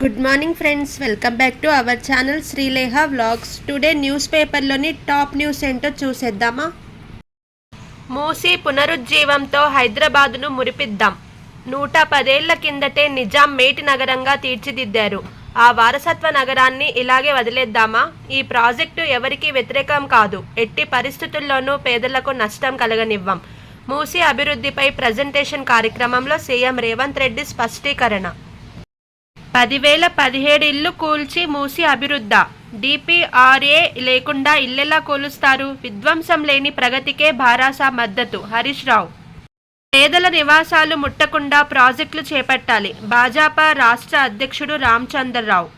Good morning friends, welcome back to our channel Sreeleha vlogs. Today news పేపర్లోని top news ఏంటో చూసేద్దామా. మూసీ పునరుజ్జీవంతో హైదరాబాదును మురిపిద్దాం. 110 ఏళ్ల కిందటే నిజాం మేటి నగరంగా తీర్చిదిద్దారు. ఆ వారసత్వ నగరాన్ని ఇలాగే వదిలేద్దామా? ఈ ప్రాజెక్టు ఎవరికీ వ్యతిరేకం కాదు. ఎట్టి పరిస్థితుల్లోనూ పేదలకు నష్టం కలగనివ్వం. మూసీ అభివృద్ధిపై ప్రజెంటేషన్ కార్యక్రమంలో సీఎం రేవంత్ రెడ్డి స్పష్టీకరణ. 10,017 ఇళ్లు కూల్చి మూసి అభివృద్ధ. డిపిఆర్ఏ లేకుండా ఇల్లెలా కూలుస్తారు? విధ్వంసం లేని ప్రగతికే భారాస మద్దతు. హరీష్ రావు. పేదల నివాసాలు ముట్టకుండా ప్రాజెక్టులు చేపట్టాలి. భాజపా రాష్ట్ర అధ్యక్షుడు రామచంద్రరావు.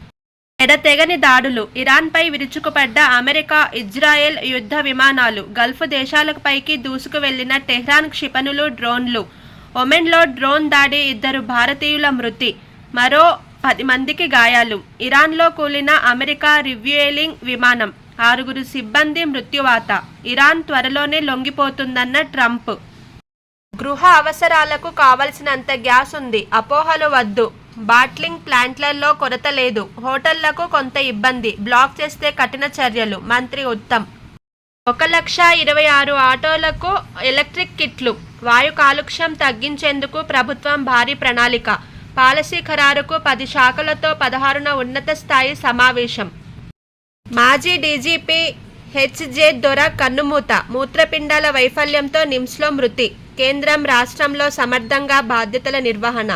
ఎడతెగని దాడులు. ఇరాన్పై విరుచుకుపడ్డ అమెరికా, ఇజ్రాయెల్ యుద్ధ విమానాలు. గల్ఫ్ దేశాలపైకి దూసుకు వెళ్లిన టెహ్రాన్ క్షిపణులు, డ్రోన్లు. ఒమెన్లో డ్రోన్ దాడి, 2 భారతీయుల మృతి, మరో 10 మందికి గాయాలు. ఇరాన్లో కూలిన అమెరికా రివ్యూయలింగ్ విమానం, 6 సిబ్బంది మృత్యువాత. ఇరాన్ త్వరలోనే లొంగిపోతుందన్న ట్రంప్. గృహ అవసరాలకు కావలసినంత గ్యాస్ ఉంది, అపోహలు వద్దు. బాట్లింగ్ ప్లాంట్లలో కొరత లేదు. హోటళ్లకు కొంత ఇబ్బంది, బ్లాక్ చేస్తే కఠిన చర్యలు. మంత్రి ఉత్తమ్. 1,26,000 ఆటోలకు ఎలక్ట్రిక్ కిట్లు. వాయు కాలుష్యం తగ్గించేందుకు ప్రభుత్వం భారీ ప్రణాళిక. పాలసీ ఖరారుకు 10 శాఖలతో 16న ఉన్నత స్థాయి సమావేశం. మాజీ డీజీపీ హెచ్జే దొర కన్నుమూత. మూత్రపిండాల వైఫల్యంతో నిమ్స్లో మృతి. కేంద్రం రాష్ట్రంలో సమర్థంగా బాధ్యతల నిర్వహణ.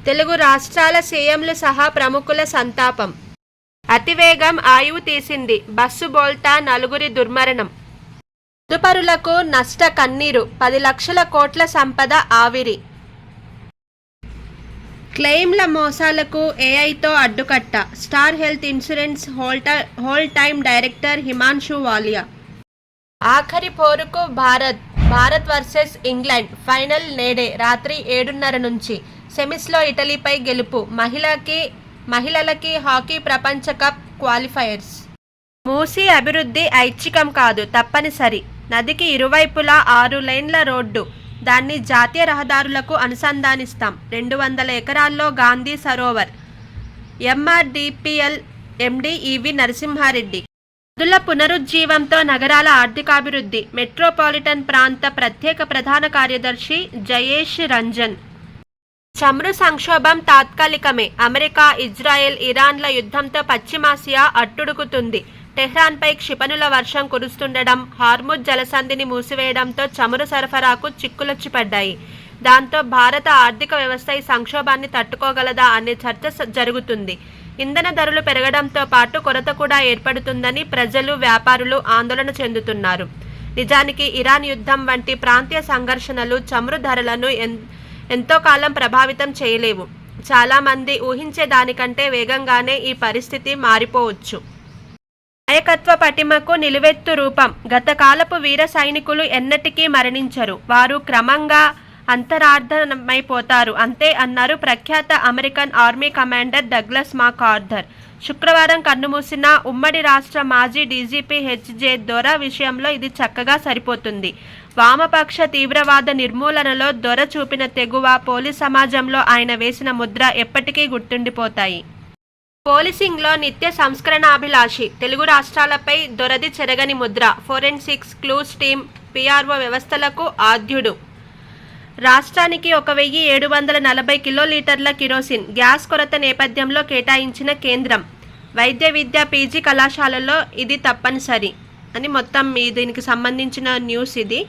తెలుగు రాష్ట్రాల సీఎంలు సహా ప్రముఖుల సంతాపం. అతివేగం ఆయువు తీసింది. బస్సు బోల్తా 4 దుర్మరణం. మదుపరులకు నష్ట కన్నీరు. 10 లక్షల కోట్ల సంపద ఆవిరి. క్లెయిమ్ల మోసాలకు ఏఐతో అడ్డుకట్ట. Star Health Insurance whole time director Himanshu Walia. ఆఖరి పోరుకు భారత్ వర్సెస్ ఇంగ్లాండ్. ఫైనల్ నేడే రాత్రి 7:30 నుంచి. సెమీస్లో ఇటలీపై గెలుపు. మహిళలకి హాకీ ప్రపంచ కప్ క్వాలిఫైయర్స్. మూసీ అభివృద్ధి ఐచ్ఛికం కాదు, తప్పనిసరి. నదికి ఇరువైపులా 6 లేన్ల రోడ్డు. దాన్ని జాతీయ రహదారులకు అనుసంధానిస్తాం. 200 ఎకరాల్లో గాంధీ సరోవర్. ఎంఆర్డిపిఎల్ ఎండి ఈవి నరసింహారెడ్డి. నదుల పునరుజ్జీవంతో నగరాల ఆర్థికాభివృద్ధి. మెట్రోపాలిటన్ ప్రాంత ప్రత్యేక ప్రధాన కార్యదర్శి జయేష్ రంజన్. చమురు సంక్షోభం తాత్కాలికమే. అమెరికా, ఇజ్రాయెల్, ఇరాన్ల యుద్ధంతో పశ్చిమాసియా అట్టుడుకుతుంది. టెహ్రాన్పై క్షిపణుల వర్షం కురుస్తుండడం, హార్ముజ్ జలసంధిని మూసివేయడంతో చమురు సరఫరాకు చిక్కులొచ్చి పడ్డాయి. దాంతో భారత ఆర్థిక వ్యవస్థ ఈ సంక్షోభాన్ని తట్టుకోగలదా అనే చర్చ జరుగుతుంది. ఇంధన ధరలు పెరగడంతో పాటు కొరత కూడా ఏర్పడుతుందని ప్రజలు, వ్యాపారులు ఆందోళన చెందుతున్నారు. నిజానికి ఇరాన్ యుద్ధం వంటి ప్రాంతీయ సంఘర్షణలు చమురు ధరలను ఎంతో కాలం ప్రభావితం చేయలేవు. చాలామంది ఊహించే దానికంటే వేగంగానే ఈ పరిస్థితి మారిపోవచ్చు. నాయకత్వ పటిమకు నిలువెత్తు రూపం. గతకాలపు వీర సైనికులు ఎన్నటికీ మరణించరు. వారు క్రమంగా అంతరార్థమైపోతారు అంతే అన్నారు ప్రఖ్యాత అమెరికన్ ఆర్మీ కమాండర్ డగ్లస్ మాకార్థర్. శుక్రవారం కన్నుమూసిన ఉమ్మడి రాష్ట్ర మాజీ డీజీపీ హెచ్జే దొర విషయంలో ఇది చక్కగా సరిపోతుంది. వామపక్ష తీవ్రవాద నిర్మూలనలో దొర చూపిన తెగువ, పోలీస్ సమాజంలో ఆయన వేసిన ముద్ర ఎప్పటికీ గుర్తుండిపోతాయి. పోలీసింగ్లో నిత్య సంస్కరణాభిలాషి. తెలుగు రాష్ట్రాలపై దొరది చెరగని Mudra. Forensics, clues team, PRO వ్యవస్థలకు ఆద్యుడు. రాష్ట్రానికి 1,740 కిలోలీటర్ల కిరోసిన్ గ్యాస్ కొరత నేపథ్యంలో కేటాయించిన కేంద్రం. వైద్య విద్య పీజీ కళాశాలలో ఇది తప్పనిసరి అని మొత్తం దీనికి సంబంధించిన న్యూస్ ఇది.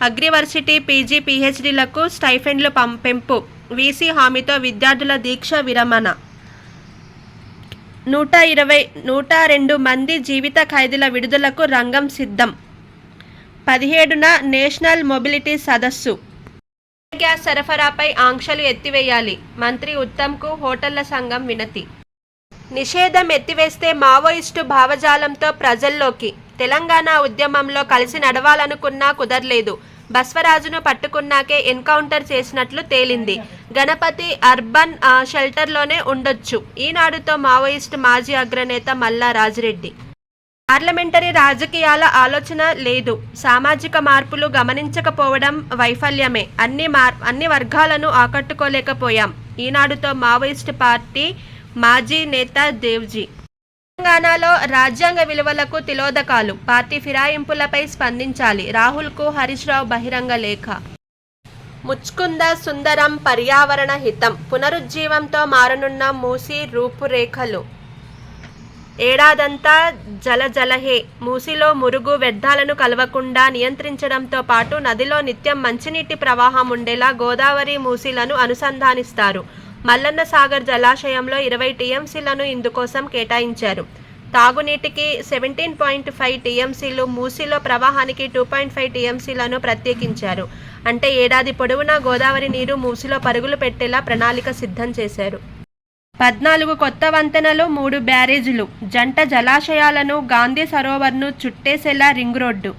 అగ్రివర్సిటీ, పీజీ, పీహెచ్డీలకు స్టైఫెండ్లు పెంపు. వీసీ హామీతో విద్యార్థుల దీక్ష విరమణ. 102 మంది జీవిత ఖైదీల విడుదలకు రంగం సిద్ధం. 17న నేషనల్ మొబిలిటీ సదస్సు. గ్యాస్ సరఫరాపై ఆంక్షలు ఎత్తివేయాలి. మంత్రి ఉత్తమ్కు హోటళ్ల సంఘం వినతి. నిషేధం ఎత్తివేస్తే మావోయిస్టు భావజాలంతో ప్రజల్లోకి. తెలంగాణ ఉద్యమంలో కలిసి నడవాలనుకున్నా కుదరలేదు. బస్వరాజును పట్టుకున్నాకే ఎన్కౌంటర్ చేసినట్లు తేలింది. గణపతి అర్బన్ షెల్టర్లోనే ఉండొచ్చు. ఈనాడుతో మావోయిస్టు మాజీ అగ్రనేత మల్లా రాజిరెడ్డి. పార్లమెంటరీ రాజకీయాల ఆలోచన లేదు. సామాజిక మార్పులు గమనించకపోవడం వైఫల్యమే. అన్ని వర్గాలను ఆకట్టుకోలేకపోయాం. ఈనాడుతో మావోయిస్టు పార్టీ మాజీ నేత దేవ్జీ. తెలంగాణలో రాజ్యాంగ విలువలకు తిలోదకాలు, పార్టీ ఫిరాయింపులపై స్పందించాలి, రాహుల్కు హరీష్ రావు బహిరంగ లేఖ. ముచ్కుంద సుందరం పర్యావరణ హితం, పునరుజ్జీవంతో మారనున్న మూసీ రూపురేఖలు. ఏడాదంతా జలజలహే, మూసీలో మురుగు వ్యర్థాలను కలవకుండా నియంత్రించడంతో పాటు నదిలో నిత్యం మంచినీటి ప్రవాహం ఉండేలా గోదావరి మూసీలను అనుసంధానిస్తారు. మల్లన్న సాగర్ జలాశయంలో 20 టీఎంసీలను ఇందుకోసం కేటాయించారు. తాగునీటికి 17.5 టీఎంసీలు, మూసీలో ప్రవాహానికి 2.5 టీఎంసీలను ప్రత్యేకించారు. అంటే ఏడాది పొడవునా గోదావరి నీరు మూసీలో పరుగులు పెట్టేలా ప్రణాళిక సిద్ధం చేశారు. 14 కొత్త వంతెనలు, 3 బ్యారేజీలు, జంట జలాశయాలను, గాంధీ సరోవర్ను చుట్టేసేలా రింగ్ రోడ్డు.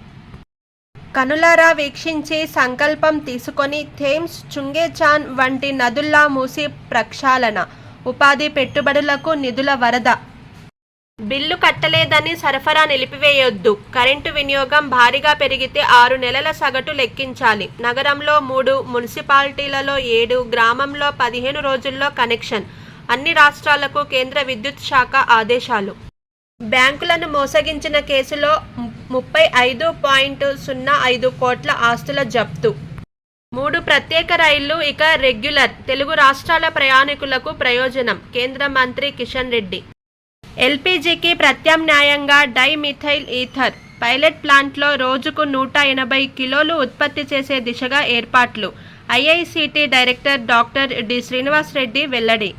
కనులారా వీక్షించి సంకల్పం తీసుకొని థేమ్స్, చుంగేచాన్ వంటి నదుల్లా మూసీ ప్రక్షాళన. ఉపాధి, పెట్టుబడులకు నిధుల వరద. బిల్లు కట్టలేదని సరఫరా నిలిపివేయొద్దు. కరెంటు వినియోగం భారీగా పెరిగితే 6 నెలల సగటు లెక్కించాలి. నగరంలో 3, మున్సిపాలిటీలలో 7, గ్రామంలో 15 రోజుల్లో కనెక్షన్. అన్ని రాష్ట్రాలకు కేంద్ర విద్యుత్ శాఖ ఆదేశాలు. బ్యాంకులను మోసగించిన కేసులో 35.05 కోట్ల ఆస్తుల జప్తు. 3 ప్రత్యేక రైళ్లు ఇక రెగ్యులర్. తెలుగు రాష్ట్రాల ప్రయాణికులకు ప్రయోజనం. కేంద్ర మంత్రి కిషన్ రెడ్డి. ఎల్పీజీకి ప్రత్యామ్నాయంగా డైమిథైల్ ఈథర్. పైలట్ ప్లాంట్లో రోజుకు 180 కిలోలు ఉత్పత్తి చేసే దిశగా ఏర్పాట్లు. IICT director doctor D Srinivas Reddy వెల్లడి.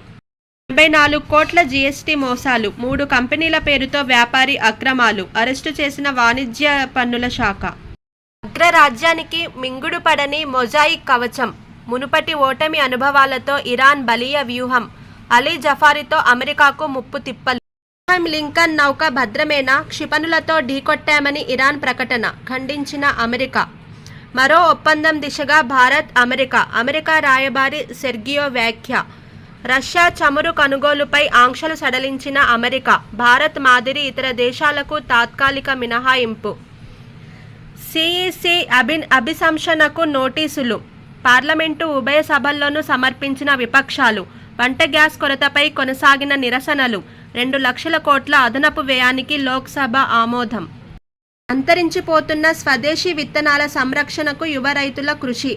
84 కోట్ల జీఎస్టీ మోసాలు, 3 కంపెనీల పేరుతో వ్యాపారి అక్రమాలు. అరెస్టు చేసిన వాణిజ్య పన్నుల శాఖ. అగ్రరాజ్యానికి మింగుడు పడని మొజాయిక్ కవచం. మునుపటి ఓటమి అనుభవాలతో ఇరాన్ బలీయ వ్యూహం. అలీ జఫారీతో అమెరికాకు ముప్పు తిప్పలు. లింకన్ నౌక భద్రమేనా? క్షిపణులతో ఢీకొట్టామని ఇరాన్ ప్రకటన ఖండించిన అమెరికా. మరో ఒప్పందం దిశగా భారత్, అమెరికా. అమెరికా రాయబారి సెర్గియో వ్యాఖ్య. రష్యా చమురు కొనుగోలుపై ఆంక్షలు సడలించిన అమెరికా. భారత్ మాదిరి ఇతర దేశాలకు తాత్కాలిక మినహాయింపు. సిఈసి అభిశంసనకు నోటీసులు. పార్లమెంటు ఉభయ సభల్లోనూ సమర్పించిన విపక్షాలు. వంట గ్యాస్ కొరతపై కొనసాగిన నిరసనలు. 2 లక్షల కోట్ల అదనపు వ్యయానికి లోక్సభ ఆమోదం. అంతరించిపోతున్న స్వదేశీ విత్తనాల సంరక్షణకు యువ రైతుల కృషి.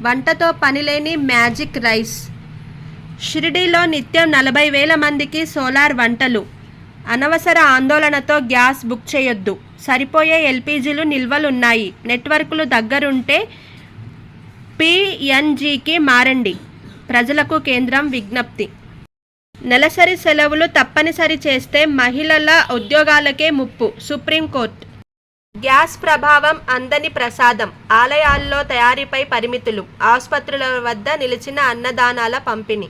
వంటతో పనిలేని మ్యాజిక్ రైస్. షిరిడీలో నిత్యం 40,000 మందికి సోలార్ వంటలు. అనవసర ఆందోళనతో గ్యాస్ బుక్ చేయొద్దు. సరిపోయే ఎల్పీజీలు నిల్వలున్నాయి. నెట్వర్క్లు దగ్గరుంటే పిఎన్జీకి మారండి. ప్రజలకు కేంద్రం విజ్ఞప్తి. నెలసరి సెలవులు తప్పనిసరి చేస్తే మహిళల ఉద్యోగాలకే ముప్పు. సుప్రీంకోర్టు. గ్యాస్ ప్రభావం అందని ప్రసాదం. ఆలయాల్లో తయారీపై పరిమితులు. ఆసుపత్రుల వద్ద నిలిచిన అన్నదానాల పంపిణీ.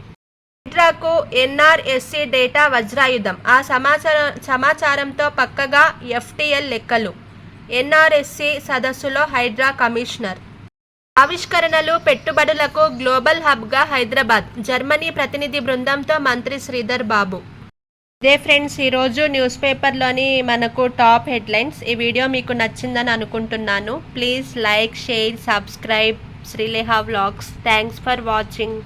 హైడ్రాకు ఎన్ఆర్ఎస్సి డేటా వజ్రాయుధం. ఆ సమాచారంతో పక్కగా ఎఫ్టీఎల్ లెక్కలు. ఎన్ఆర్ఎస్సి సదస్సులో హైడ్రా కమిషనర్. ఆవిష్కరణలు, పెట్టుబడులకు గ్లోబల్ హబ్గా హైదరాబాద్. జర్మనీ ప్రతినిధి బృందంతో మంత్రి శ్రీధర్ బాబు. ఇదే ఫ్రెండ్స్ ఈరోజు న్యూస్ పేపర్లోని మనకు టాప్ హెడ్లైన్స్. ఈ వీడియో మీకు నచ్చిందని అనుకుంటున్నాను. Please like, share, subscribe Srilekha vlogs. Thanks for watching.